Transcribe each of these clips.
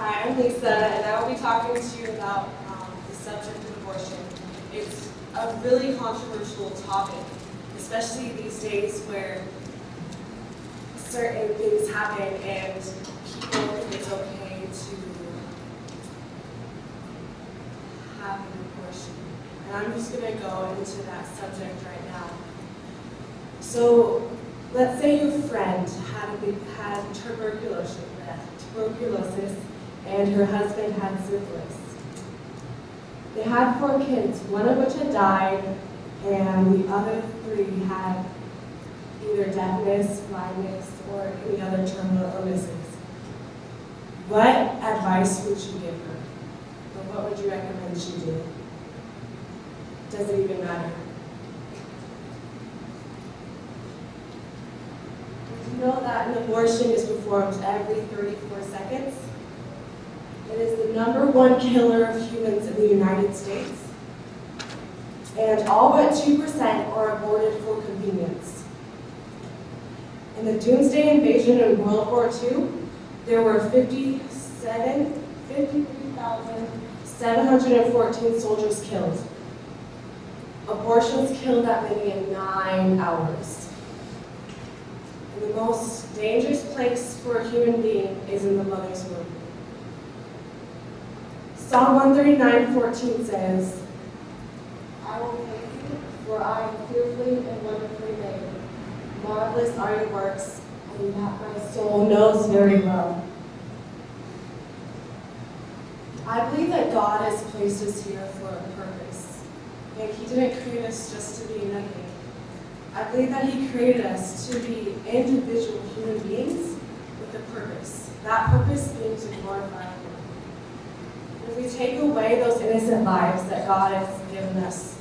Hi, I'm Lisa, and I will be talking to you about the subject of abortion. It's a really controversial topic, especially these days where certain things happen and people think it's okay to have an abortion. And I'm just going to go into that subject right now. So, let's say your friend had tuberculosis, and her husband had syphilis. They had 4 kids, one of which had died, and the other 3 had either deafness, blindness, or any other terminal illnesses. What advice would you give her? Or what would you recommend she do? Does it even matter? Did you know that an abortion is performed every 34 seconds? It is the #1 killer of humans in the United States. And all but 2% are aborted for convenience. In the Doomsday Invasion in World War II, there were 53,714 soldiers killed. Abortions killed that many in 9 hours. And the most dangerous place for a human being is in the mother's womb. Psalm 139:14 says, I will praise you, for I am fearfully and wonderfully made. Marvelous are your works, and that my soul knows very well. I believe that God has placed us here for a purpose, and He didn't create us just to be nothing. I believe that He created us to be individual human beings with a purpose. That purpose being to glorify Him. If we take away those innocent lives that God has given us,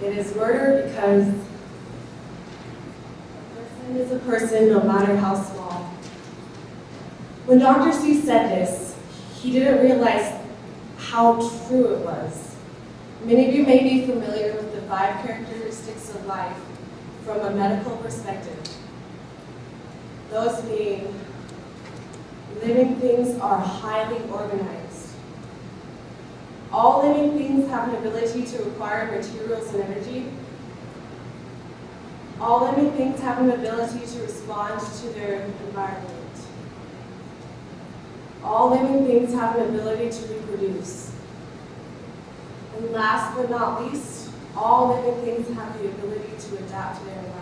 it is murder because a person is a person no matter how small. When Dr. Seuss said this, he didn't realize how true it was. Many of you may be familiar with the 5 characteristics of life from a medical perspective. Those being, living things are highly organized. All living things have an ability to acquire materials and energy. All living things have an ability to respond to their environment. All living things have an ability to reproduce. And last but not least, all living things have the ability to adapt to their environment.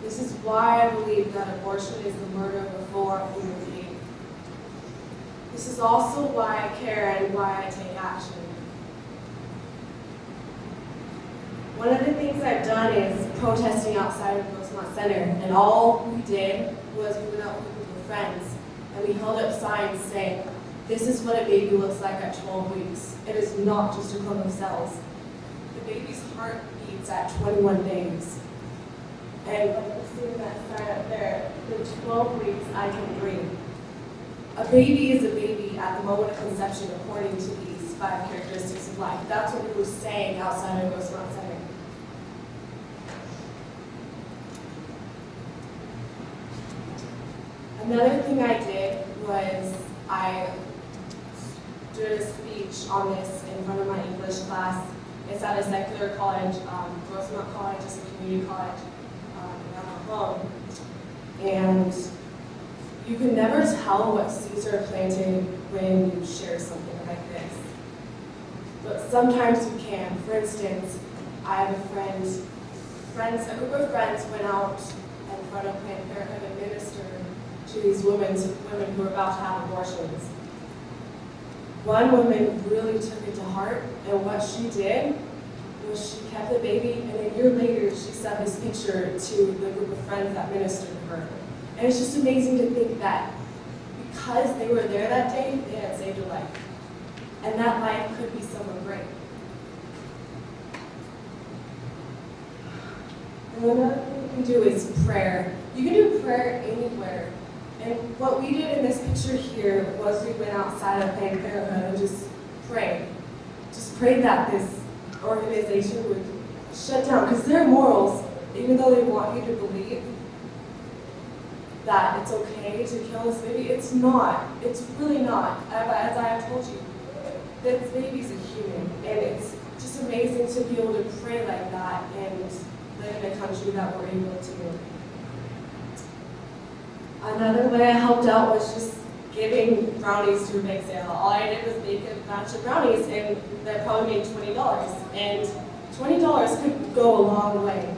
This is why I believe that abortion is the murder before a human being. This is also why I care and why I take action. One of the things I've done is protesting outside of Rosemont Center, and all we did was we went out with a group of friends, and we held up signs saying, this is what a baby looks like at 12 weeks. It is not just a clone of cells. The baby's heart beats at 21 days. And like you see that sign up there, for 12 weeks I can breathe. A baby is a baby at the moment of conception according to these 5 characteristics of life. That's what we were saying outside of Rosemont Center. Another thing I did was I did a speech on this in front of my English class. It's at a secular college, Rosemont College is a community college around home. And you can never tell what seeds are planted when you share something like this. But sometimes you can. For instance, I have a group of friends went out in front of Planned Parenthood and ministered to these women who were about to have abortions. One woman really took it to heart, and what she did was she kept the baby, and a year later she sent this picture to the group of friends that ministered to her. And it's just amazing to think that because they were there that day, they had saved a life. And that life could be someone great. And another thing you can do is prayer. You can do prayer anywhere. And what we did in this picture here was we went outside of Planned Parenthood and just prayed. Just prayed that this organization would shut down, because their morals, even though they want you to believe that it's okay to kill this baby. It's not. It's really not. As I have told you, this baby's a human, and it's just amazing to be able to pray like that and live in a country that we're able to. Another way I helped out was just giving brownies to a bake sale. All I did was bake a batch of brownies, and that probably made $20. And $20 could go a long way.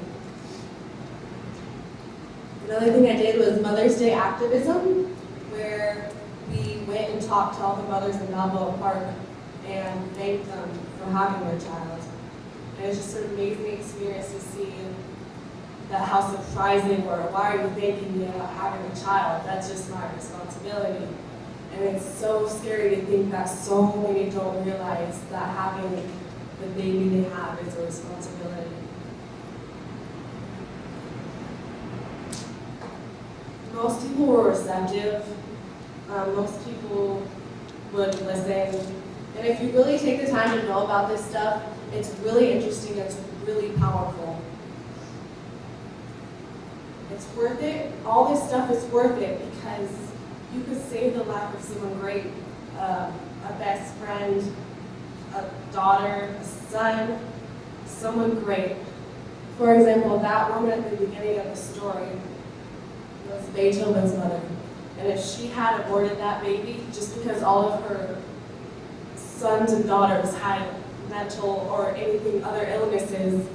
Another thing I did was Mother's Day activism, where we went and talked to all the mothers in Balboa Park and thanked them for having their child. And it was just an amazing experience to see that how surprising were. Why are you thanking me about having a child? That's just my responsibility. And it's so scary to think that so many don't realize that having the baby they have is a responsibility. Most people were receptive. Most people would listen. And if you really take the time to know about this stuff, it's really interesting, it's really powerful. It's worth it. All this stuff is worth it because you could save the life of someone great, a best friend, a daughter, a son, someone great. For example, that woman at the beginning of the story was Beethoven's mother. And if she had aborted that baby, just because all of her sons and daughters had mental or anything, other illnesses,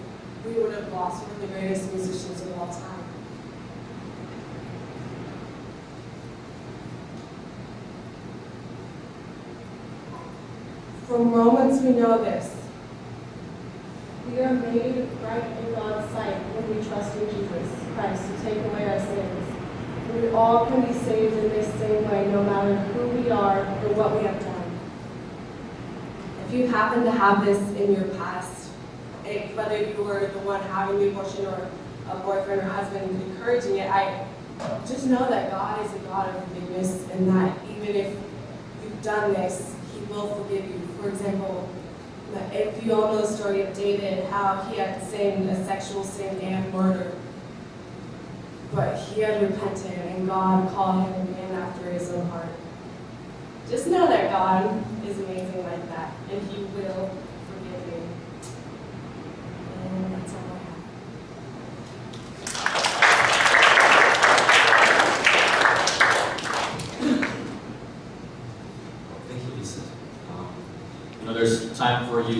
we would have lost one of the greatest musicians of all time. From Romans, we know this. We are made right in God's sight when we trust in Jesus Christ to take away our sins. We all can be saved in this same way, no matter who we are or what we have done. If you happen to have this in your past, whether you were the one having the abortion or a boyfriend or husband encouraging it, I just know that God is a God of forgiveness, and that even if you've done this, He will forgive you. For example, if you all know the story of David, how he had sinned a sexual sin and murder, but he had repented and God called him a man after His own heart. Just know that God is amazing like that, and He will